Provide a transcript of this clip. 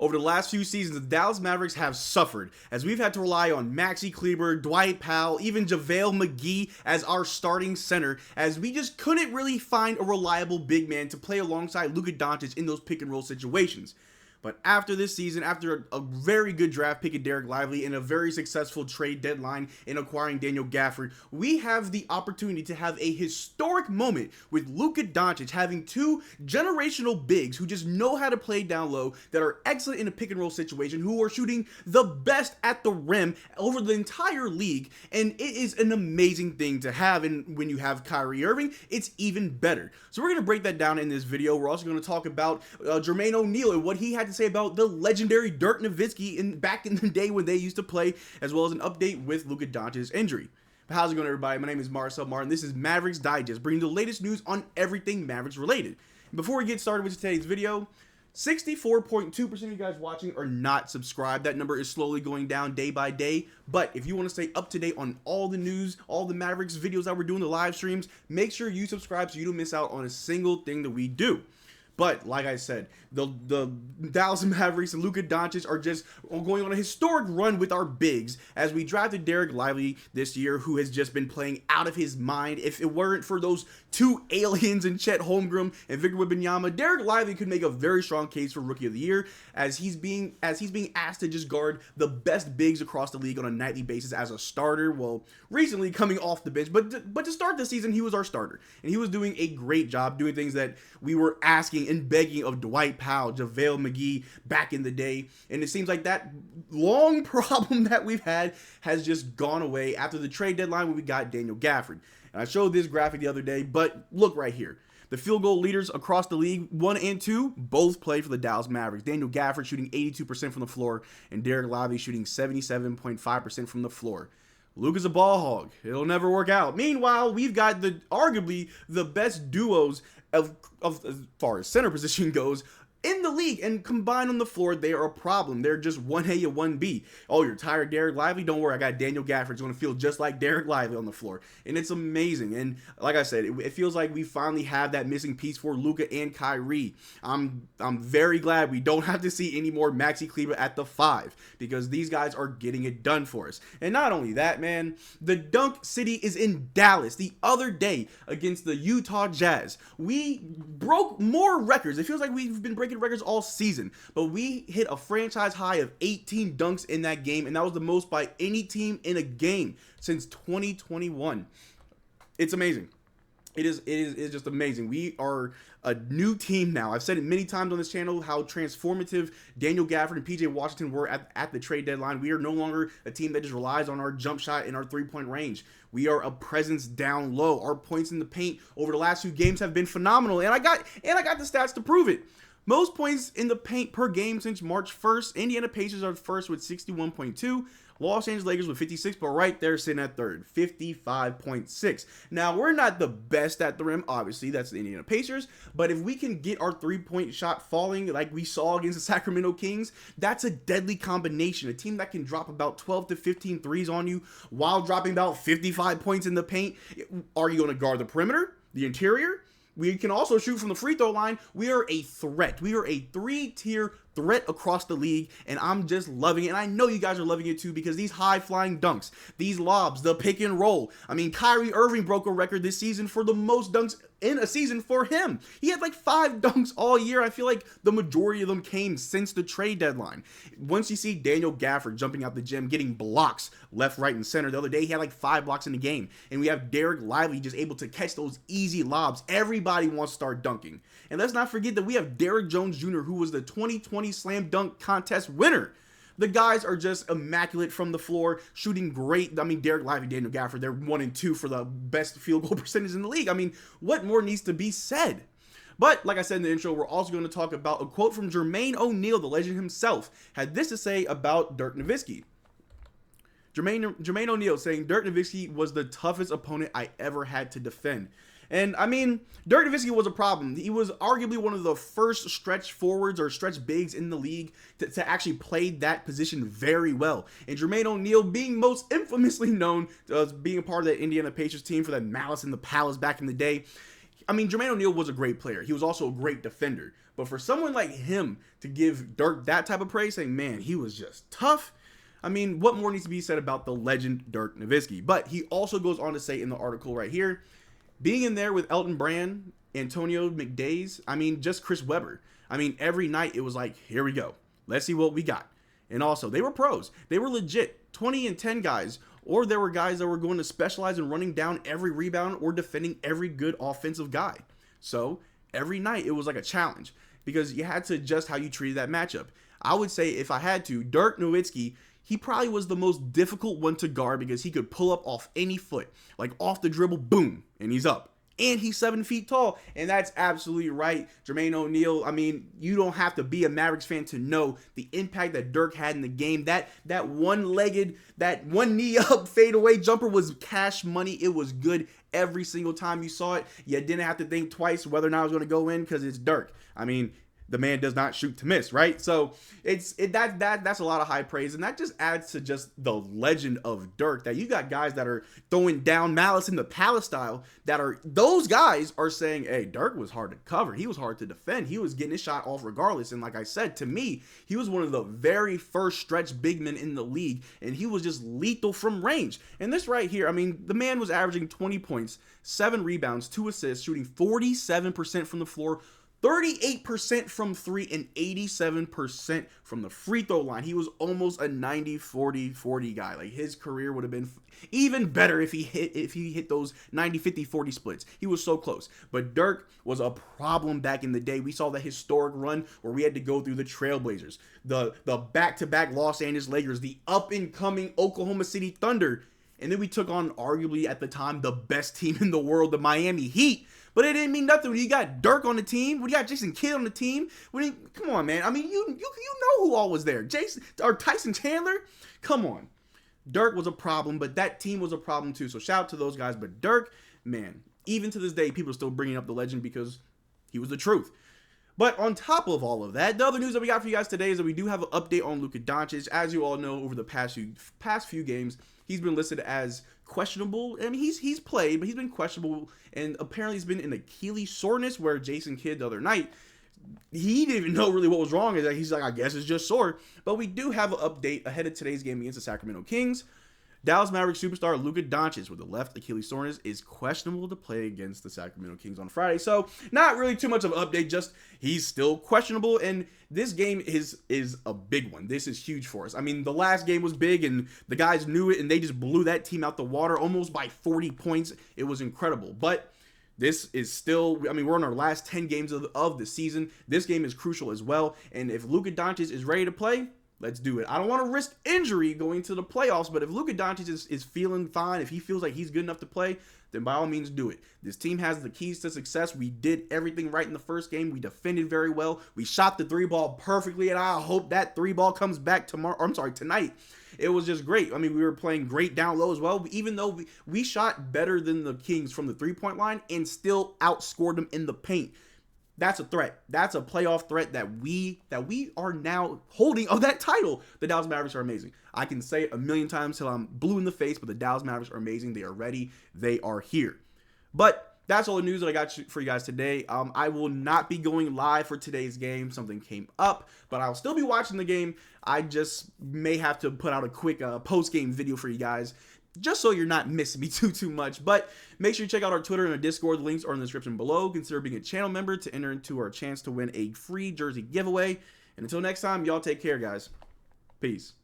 Over the last few seasons, the Dallas Mavericks have suffered as we've had to rely on Maxi Kleber, Dwight Powell, even JaVale McGee as our starting center, as we just couldn't really find a reliable big man to play alongside Luka Doncic in those pick and roll situations. But after this season, after a very good draft pick in Derrick Lively and a very successful trade deadline in acquiring Daniel Gafford, we have the opportunity to have a historic moment with Luka Doncic having two generational bigs who just know how to play down low, that are excellent in a pick and roll situation, who are shooting the best at the rim over the entire league. And it is an amazing thing to have. And when you have Kyrie Irving, it's even better. So we're going to break that down in this video. We're also going to talk about Jermaine O'Neal and what he had to say about the legendary Dirk Nowitzki back in the day when they used to play, as well as an update with Luka Doncic's injury. But how's it going, everybody? My name is Marcel Martin. This is Mavs Digest, bringing the latest news on everything Mavericks related. And before we get started with today's video, 64.2% of you guys watching are not subscribed. That number is slowly going down day by day. But if you want to stay up to date on all the news, all the Mavericks videos that we're doing, the live streams, make sure you subscribe so you don't miss out on a single thing that we do. But like I said, the Dallas Mavericks and Luka Doncic are just going on a historic run with our bigs as we drafted Derrick Lively this year, who has just been playing out of his mind. If it weren't for those two aliens in Chet Holmgren and Victor Wembanyama, Derrick Lively could make a very strong case for Rookie of the Year, as he's being asked to just guard the best bigs across the league on a nightly basis as a starter. Well, recently coming off the bench, but to start the season, he was our starter, and he was doing a great job doing things that we were asking and begging of Dwight Powell, JaVale McGee back in the day. And it seems like that long problem that we've had has just gone away after the trade deadline when we got Daniel Gafford. And I showed this graphic the other day, but look right here. The field goal leaders across the league, 1 and 2, both played for the Dallas Mavericks. Daniel Gafford shooting 82% from the floor, and Derrick Lively shooting 77.5% from the floor. Luka's a ball hog. It'll never work out. Meanwhile, we've got arguably the best duos of as far as center position goes in the league, and combined on the floor, they are a problem. They're just 1A and 1B. Oh, you're tired of Derrick Lively? Don't worry, I got Daniel Gafford. It's going to feel just like Derrick Lively on the floor, and it's amazing. And like I said, it feels like we finally have that missing piece for Luka and Kyrie. I'm very glad we don't have to see any more Maxi Kleber at the 5, because these guys are getting it done for us. And not only that, man, the Dunk City is in Dallas the other day against the Utah Jazz. We broke more records. It feels like we've been breaking records all season, but we hit a franchise high of 18 dunks in that game, and that was the most by any team in a game since 2021. It's amazing. It is just amazing. We are a new team now. I've said it many times on this channel how transformative Daniel Gafford and PJ Washington were at the trade deadline. We are no longer a team that just relies on our jump shot and our three-point range. We are a presence down low. Our points in the paint over the last few games have been phenomenal, and I got the stats to prove it. Most points in the paint per game since March 1st. Indiana Pacers are first with 61.2. Los Angeles Lakers with 56, but right there sitting at third, 55.6. Now, we're not the best at the rim, obviously, that's the Indiana Pacers, but if we can get our three-point shot falling like we saw against the Sacramento Kings, that's a deadly combination. A team that can drop about 12 to 15 threes on you while dropping about 55 points in the paint. Are you going to guard the perimeter, the interior? We can also shoot from the free throw line. We are a threat. We are a 3-tier threat across the league, and I'm just loving it. And I know you guys are loving it too, because these high-flying dunks, these lobs, the pick and roll. I mean, Kyrie Irving broke a record this season for the most dunks in a season for him. He had like 5 dunks all year. I feel like the majority of them came since the trade deadline. Once you see Daniel Gafford jumping out the gym, getting blocks left, right, and center. The other day, he had like 5 blocks in the game. And we have Derrick Lively just able to catch those easy lobs. Everybody wants to start dunking. And let's not forget that we have Derrick Jones Jr., who was the 2020 Slam Dunk Contest winner. The guys are just immaculate from the floor, shooting great. I mean, Derrick Lively, Daniel Gafford, they're 1 and 2 for the best field goal percentage in the league. I mean, what more needs to be said? But like I said in the intro, we're also going to talk about a quote from Jermaine O'Neal, the legend himself, had this to say about Dirk Nowitzki. Jermaine O'Neal saying, Dirk Nowitzki was the toughest opponent I ever had to defend. And I mean, Dirk Nowitzki was a problem. He was arguably one of the first stretch forwards or stretch bigs in the league to actually play that position very well. And Jermaine O'Neal being most infamously known as being a part of that Indiana Pacers team for that Malice in the Palace back in the day. I mean, Jermaine O'Neal was a great player. He was also a great defender. But for someone like him to give Dirk that type of praise, saying, man, he was just tough. I mean, what more needs to be said about the legend Dirk Nowitzki? But he also goes on to say in the article right here, being in there with Elton Brand, Antonio McDays, I mean, just Chris Webber. I mean, every night it was like, here we go. Let's see what we got. And also, they were pros. They were legit 20 and 10 guys. Or there were guys that were going to specialize in running down every rebound or defending every good offensive guy. So every night it was like a challenge because you had to adjust how you treated that matchup. I would say if I had to, Dirk Nowitzki, he probably was the most difficult one to guard because he could pull up off any foot, like off the dribble, boom, and he's up. And he's 7 feet tall, and that's absolutely right. Jermaine O'Neal, I mean, you don't have to be a Mavericks fan to know the impact that Dirk had in the game. That one-legged, that one knee up fadeaway jumper was cash money. It was good every single time you saw it. You didn't have to think twice whether or not it was going to go in because it's Dirk. I mean, the man does not shoot to miss, right? So that's a lot of high praise, and that just adds to just the legend of Dirk, that you got guys that are throwing down Malice in the Palace style, those guys are saying, hey, Dirk was hard to cover, he was hard to defend, he was getting his shot off regardless. And like I said, to me, he was one of the very first stretch big men in the league, and he was just lethal from range. And this right here, I mean, the man was averaging 20 points, 7 rebounds, 2 assists, shooting 47% from the floor, 38% from 3, and 87% from the free throw line. He was almost a 90-40-40 guy. Like, his career would have been even better if he hit those 90-50-40 splits. He was so close. But Dirk was a problem back in the day. We saw the historic run where we had to go through the Trailblazers, the back-to-back Los Angeles Lakers, the up-and-coming Oklahoma City Thunder, and then we took on arguably at the time the best team in the world, the Miami Heat. But it didn't mean nothing when you got Dirk on the team, when you got Jason Kidd on the team. Come on, man. I mean, you know who all was there. Tyson Chandler? Come on. Dirk was a problem, but that team was a problem too. So shout out to those guys. But Dirk, man, even to this day, people are still bringing up the legend because he was the truth. But on top of all of that, the other news that we got for you guys today is that we do have an update on Luka Doncic. As you all know, over the past few games, he's been listed as questionable. I mean, he's played, but he's been questionable, and apparently he's been in Achilles soreness, where Jason Kidd the other night, he didn't even know really what was wrong. He's like, I guess it's just sore. But we do have an update ahead of today's game against the Sacramento Kings. Dallas Mavericks superstar Luka Doncic with the left Achilles soreness is questionable to play against the Sacramento Kings on Friday. So not really too much of an update, just he's still questionable, and this game is a big one. This is huge for us. I mean, the last game was big, and the guys knew it, and they just blew that team out the water almost by 40 points. It was incredible. But this is still, I mean, we're on our last 10 games of the season. This game is crucial as well, and if Luka Doncic is ready to play, let's do it. I don't want to risk injury going to the playoffs, but if Luka Doncic is feeling fine, if he feels like he's good enough to play, then by all means do it. This team has the keys to success. We did everything right in the first game. We defended very well. We shot the 3-ball perfectly, and I hope that 3-ball comes back tonight. It was just great. I mean, we were playing great down low as well, even though we shot better than the Kings from the 3-point line and still outscored them in the paint. That's a threat. That's a playoff threat that we are now holding of that title. The Dallas Mavericks are amazing. I can say it a million times till I'm blue in the face, but the Dallas Mavericks are amazing. They are ready. They are here. But that's all the news that I got for you guys today. I will not be going live for today's game. Something came up, but I'll still be watching the game. I just may have to put out a quick post-game video for you guys, just so you're not missing me too much. But make sure you check out our Twitter and our Discord. The links are in the description below. Consider being a channel member to enter into our chance to win a free jersey giveaway. And until next time, y'all take care, guys. Peace.